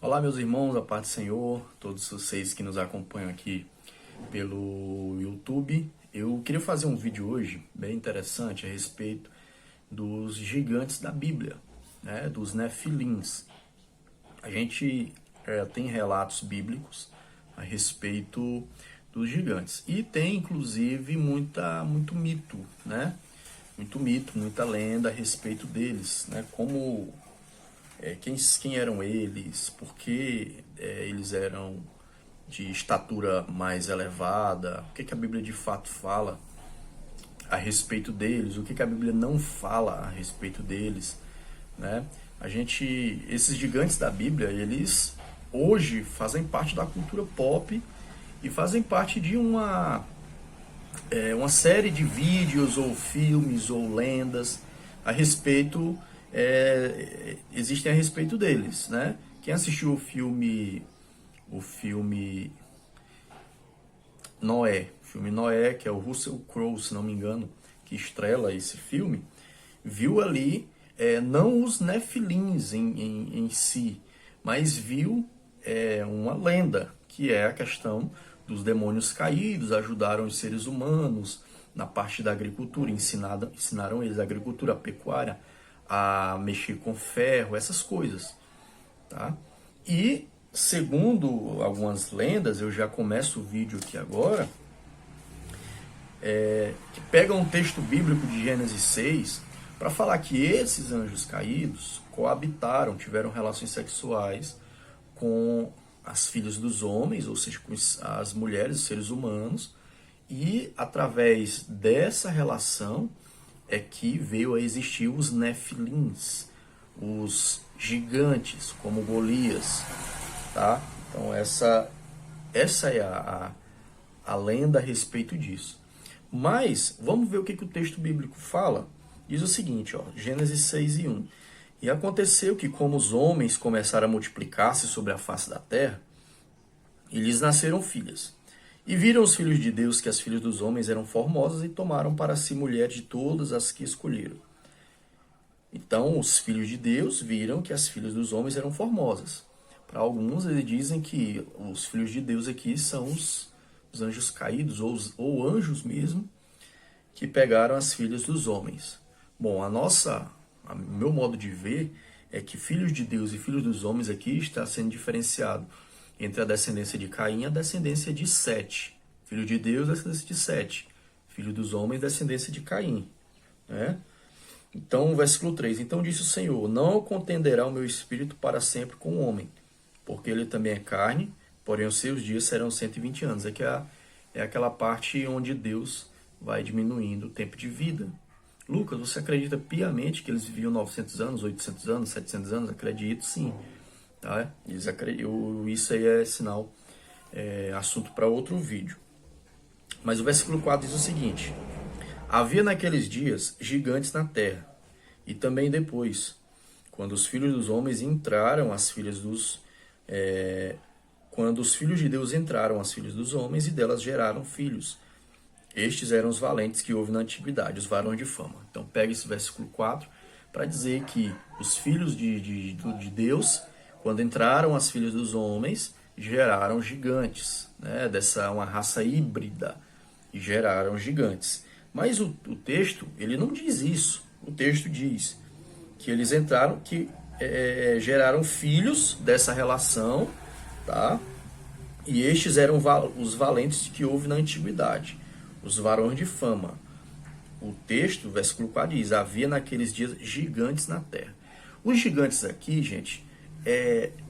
Olá, meus irmãos, a paz do Senhor, todos vocês que nos acompanham aqui pelo YouTube. Eu queria fazer um vídeo hoje bem interessante a respeito dos gigantes da Bíblia, né, dos Nefilins. A gente tem relatos bíblicos a respeito dos gigantes e tem inclusive muito mito, né? Muito mito, muita lenda a respeito deles, né? Como quem eram eles, por que eles eram de estatura mais elevada, o que a Bíblia de fato fala a respeito deles, o que a Bíblia não fala a respeito deles, né? Esses gigantes da Bíblia, eles hoje fazem parte da cultura pop e fazem parte de uma série de vídeos ou filmes ou lendas a respeito existem a respeito deles, né? Quem assistiu o filme Noé, que é o Russell Crowe, se não me engano, que estrela esse filme, viu ali não os Nefilins em si, mas viu uma lenda, que é a questão dos demônios caídos, ajudaram os seres humanos na parte da agricultura, ensinaram eles a agricultura, a pecuária, a mexer com ferro, essas coisas, tá? E, segundo algumas lendas, eu já começo o vídeo aqui agora, que pegam um texto bíblico de Gênesis 6 para falar que esses anjos caídos coabitaram, tiveram relações sexuais com as filhas dos homens, ou seja, com as mulheres, os seres humanos, e através dessa relação é que veio a existir os Nefilins, os gigantes, como Golias, tá? Então essa é a lenda a respeito disso. Mas vamos ver o que o texto bíblico fala. Diz o seguinte, ó, Gênesis 6:1. E aconteceu que, como os homens começaram a multiplicar-se sobre a face da terra, e lhes nasceram filhas. E viram os filhos de Deus que as filhas dos homens eram formosas e tomaram para si mulheres de todas as que escolheram. Então, os filhos de Deus viram que as filhas dos homens eram formosas. Para alguns, eles dizem que os filhos de Deus aqui são os anjos caídos, ou anjos mesmo, que pegaram as filhas dos homens. Bom, meu modo de ver é que filhos de Deus e filhos dos homens aqui está sendo diferenciado entre a descendência de Caim e a descendência de Sete. Filho de Deus, descendência de Sete. Filho dos homens, descendência de Caim, né? Então, versículo 3. Então disse o Senhor, não contenderá o meu espírito para sempre com o homem, porque ele também é carne, porém os seus dias serão 120 anos. Aqui é aquela parte onde Deus vai diminuindo o tempo de vida. Lucas, você acredita piamente que eles viviam 900 anos, 800 anos, 700 anos? Acredito, sim. Tá? Isso aí é sinal, assunto para outro vídeo. Mas o versículo 4 diz o seguinte: havia naqueles dias gigantes na terra, e também depois, quando os filhos dos homens entraram as filhas dos... quando os filhos de Deus entraram as filhas dos homens, e delas geraram filhos. Estes eram os valentes que houve na antiguidade, os varões de fama. Então pega esse versículo 4 para dizer que os filhos de Deus, quando entraram as filhas dos homens, geraram gigantes, né? Uma raça híbrida, e geraram gigantes. Mas o texto, ele não diz isso. O texto diz que eles entraram, que geraram filhos dessa relação, tá? E estes eram os valentes que houve na antiguidade, os varões de fama. O texto, versículo 4 diz, havia naqueles dias gigantes na terra. Os gigantes aqui, gente,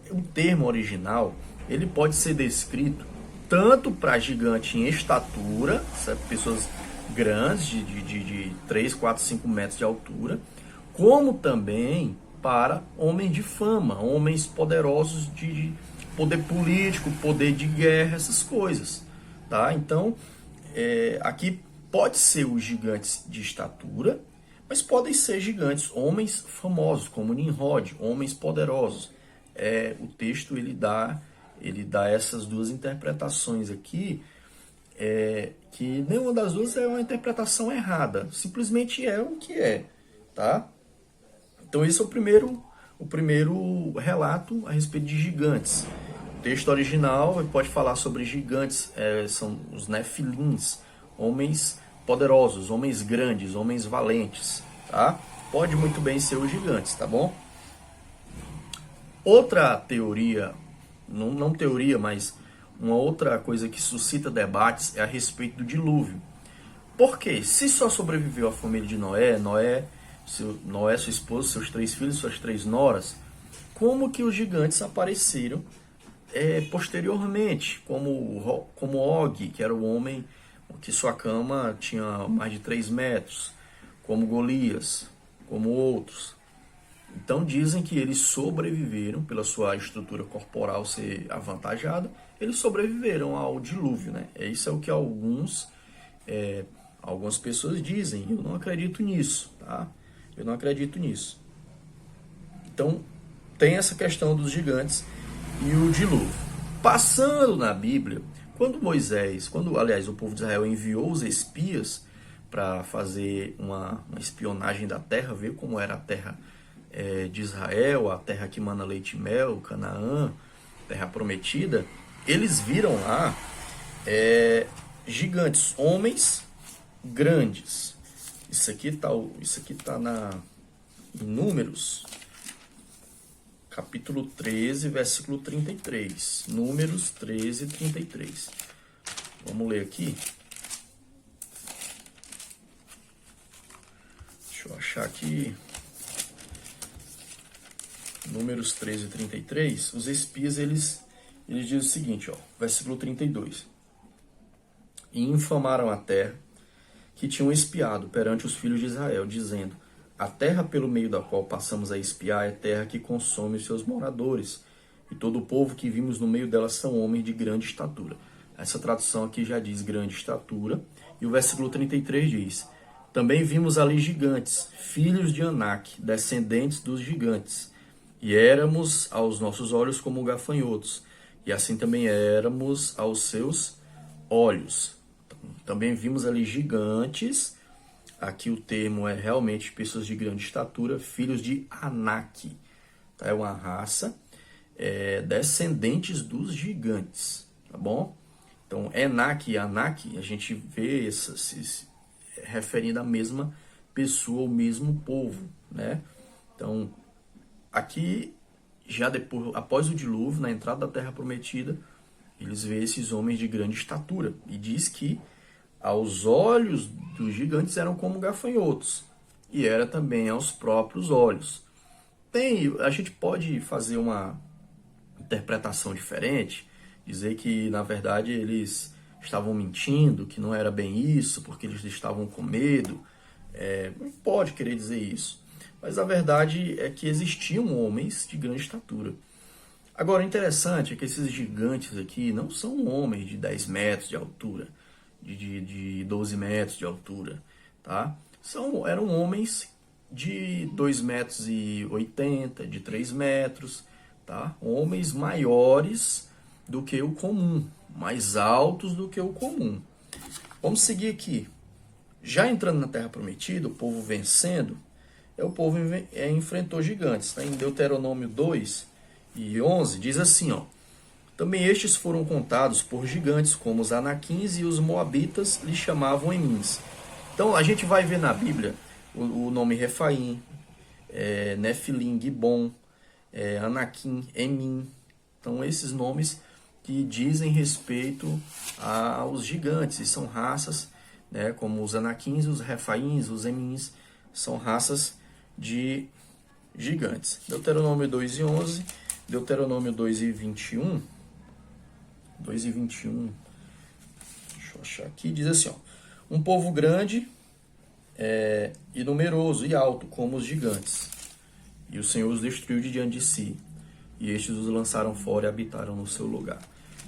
o termo original, ele pode ser descrito tanto para gigante em estatura, sabe, pessoas grandes, de 3, 4, 5 metros de altura, como também para homens de fama, homens poderosos de poder político, poder de guerra, essas coisas, tá? Então, aqui pode ser os gigantes de estatura, mas podem ser gigantes, homens famosos, como Nimrod, homens poderosos. O texto ele dá essas duas interpretações aqui, que nenhuma das duas é uma interpretação errada, simplesmente é o que é, tá? Então esse é o o primeiro relato a respeito de gigantes. O texto original pode falar sobre gigantes, são os nefilins, homens poderosos, homens grandes, homens valentes, tá? Pode muito bem ser os gigantes, tá bom? Outra teoria, não teoria, mas uma outra coisa que suscita debates é a respeito do dilúvio. Por quê? Se só sobreviveu a família de Noé, sua esposa, seus 3 filhos, suas 3 noras, como que os gigantes apareceram posteriormente, como Og, que era o homem que sua cama tinha mais de 3 metros, como Golias, como outros. Então dizem que eles sobreviveram, pela sua estrutura corporal ser avantajada, eles sobreviveram ao dilúvio, né? Isso é o que algumas pessoas dizem. Eu não acredito nisso, tá? Eu não acredito nisso. Então tem essa questão dos gigantes e o dilúvio. Passando na Bíblia, quando o povo de Israel enviou os espias para fazer uma espionagem da terra, ver como era a terra de Israel, a terra que mana leite e mel, Canaã, terra prometida, eles viram lá gigantes, homens grandes. Isso aqui tá em Números, capítulo 13, versículo 33. Números 13, 33. Vamos ler aqui. Deixa eu achar aqui. Números 13, 33. Os espias, eles dizem o seguinte, versículo 32. E infamaram a terra que tinham espiado perante os filhos de Israel, dizendo: a terra pelo meio da qual passamos a espiar é terra que consome os seus moradores, e todo o povo que vimos no meio dela são homens de grande estatura. Essa tradução aqui já diz grande estatura, e o versículo 33 diz: também vimos ali gigantes, filhos de Anak, descendentes dos gigantes, e éramos aos nossos olhos como gafanhotos, e assim também éramos aos seus olhos. Também vimos ali gigantes. Aqui o termo é realmente pessoas de grande estatura, filhos de Anak. Tá? É uma raça descendentes dos gigantes, tá bom? Então, Enak e Anak, a gente vê se referindo à mesma pessoa, o mesmo povo, né? Então, aqui, já depois, após o dilúvio, na entrada da Terra Prometida, eles veem esses homens de grande estatura. E diz que aos olhos dos gigantes eram como gafanhotos, e era também aos próprios olhos. A gente pode fazer uma interpretação diferente, dizer que na verdade eles estavam mentindo, que não era bem isso, porque eles estavam com medo. Não pode querer dizer isso, mas a verdade é que existiam homens de grande estatura. Agora, o interessante é que esses gigantes aqui não são homens de 10 metros de altura, de 12 metros de altura, tá? Eram homens de 2,80 metros, de 3 metros, tá? Homens maiores do que o comum, mais altos do que o comum. Vamos seguir aqui. Já entrando na Terra Prometida, o povo vencendo, o povo enfrentou gigantes. Tá? Em Deuteronômio 2 e 11, diz assim, também estes foram contados por gigantes, como os Anaquins, e os Moabitas lhes chamavam Emins. Então, a gente vai ver na Bíblia o nome Refaim, Nefilim, Gibon, Anaquim, Emim. Então, esses nomes que dizem respeito aos gigantes, e são raças, né, como os Anaquins, os Refaíns, os Emins, são raças de gigantes. Deuteronômio 2 e 11, Deuteronômio 2 e 21... 2 e 21, deixa eu achar aqui, diz assim, um povo grande e numeroso e alto como os gigantes, e o Senhor os destruiu de diante de si, e estes os lançaram fora e habitaram no seu lugar.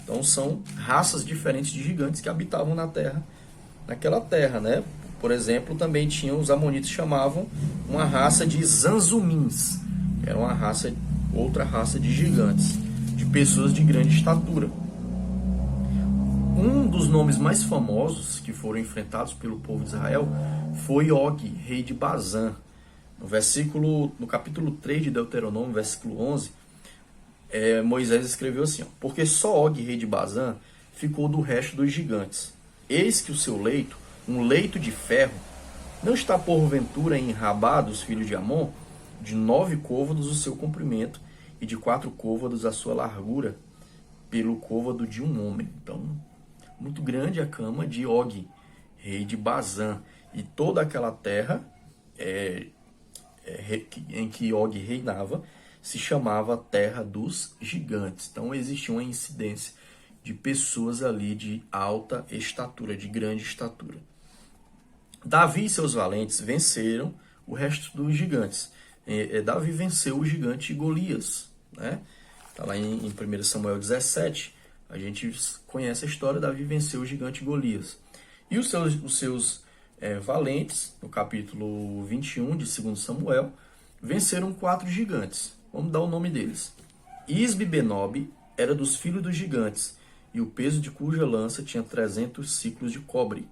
Então são raças diferentes de gigantes que habitavam naquela terra, né? Por exemplo, também tinham os amonitas, chamavam uma raça de Zanzumins, que era outra raça de gigantes, de pessoas de grande estatura. Um dos nomes mais famosos que foram enfrentados pelo povo de Israel foi Og, rei de Bazã. No capítulo 3 de Deuteronômio, versículo 11, Moisés escreveu assim, ó, porque só Og, rei de Bazã, ficou do resto dos gigantes. Eis que o seu leito, um leito de ferro, não está porventura em Rabá dos filhos de Amon, de 9 côvados o seu comprimento, e de 4 côvados a sua largura, pelo côvado de um homem. Então, muito grande a cama de Og, rei de Bazã. E toda aquela terra em que Og reinava se chamava Terra dos Gigantes. Então, existia uma incidência de pessoas ali de alta estatura, de grande estatura. Davi e seus valentes venceram o resto dos gigantes. Davi venceu o gigante Golias, né? Está lá em 1 Samuel 17, a gente conhece a história, Davi venceu o gigante Golias. E os seus valentes, no capítulo 21 de 2 Samuel, venceram 4 gigantes. Vamos dar o nome deles. Isbi-Benob era dos filhos dos gigantes, e o peso de cuja lança tinha 300 ciclos de cobre.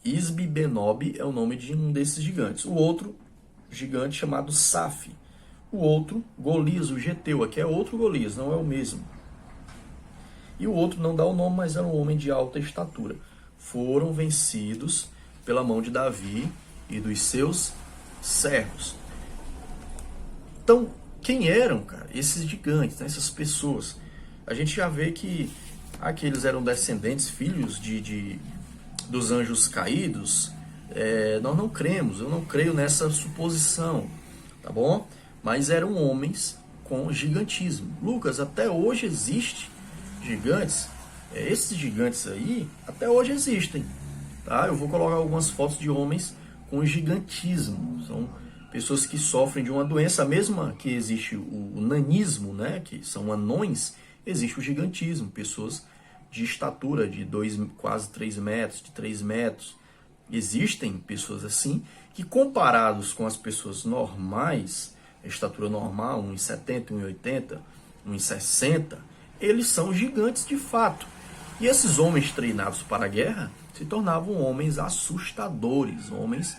Isbi-Benob é o nome de um desses gigantes. O outro gigante chamado Saf. O outro, Golias, o Geteu. Aqui é outro Golias, não é o mesmo. E o outro não dá o nome, mas era um homem de alta estatura. Foram vencidos pela mão de Davi e dos seus servos. Então, quem eram, cara, esses gigantes, né, essas pessoas? A gente já vê que aqueles eram descendentes, filhos dos anjos caídos. Nós não cremos, eu não creio nessa suposição, tá bom? Mas eram homens com gigantismo. Lucas, até hoje existe gigantes. Esses gigantes aí, até hoje existem, tá? Eu vou colocar algumas fotos de homens com gigantismo. São pessoas que sofrem de uma doença, a mesma que existe o nanismo, né? Que são anões, existe o gigantismo. Pessoas de estatura de quase 3 metros, de 3 metros. Existem pessoas assim, que comparados com as pessoas normais, a estatura normal, 1,70, 1,80, 1,60, eles são gigantes de fato. E esses homens treinados para a guerra se tornavam homens assustadores, homens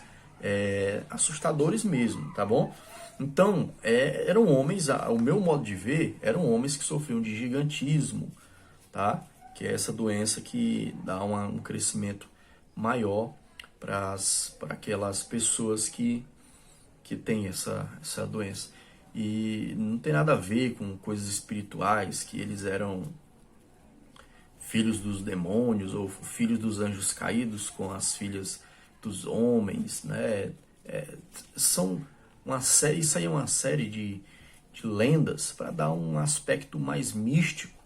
assustadores mesmo, tá bom? Então, eram homens, ao meu modo de ver, eram homens que sofriam de gigantismo, tá? Que é essa doença que dá um crescimento maior para aquelas pessoas que têm essa doença. E não tem nada a ver com coisas espirituais, que eles eram filhos dos demônios ou filhos dos anjos caídos com as filhas dos homens, né? São uma série, isso aí é uma série de lendas para dar um aspecto mais místico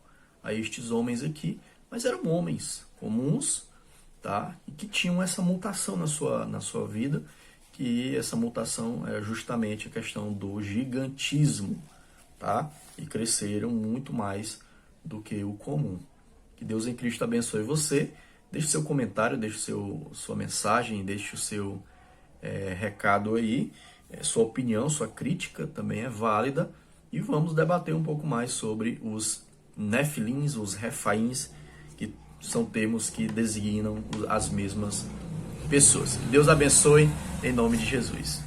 a estes homens aqui, mas eram homens comuns, tá? E que tinham essa mutação na sua vida, que essa mutação é justamente a questão do gigantismo, tá? E cresceram muito mais do que o comum. Que Deus em Cristo abençoe você. Deixe seu comentário, deixe sua mensagem, deixe o seu recado aí, sua opinião, sua crítica também é válida. E vamos debater um pouco mais sobre os Nefilins, os Refaíns, que são termos que designam as mesmas pessoas. Que Deus abençoe em nome de Jesus.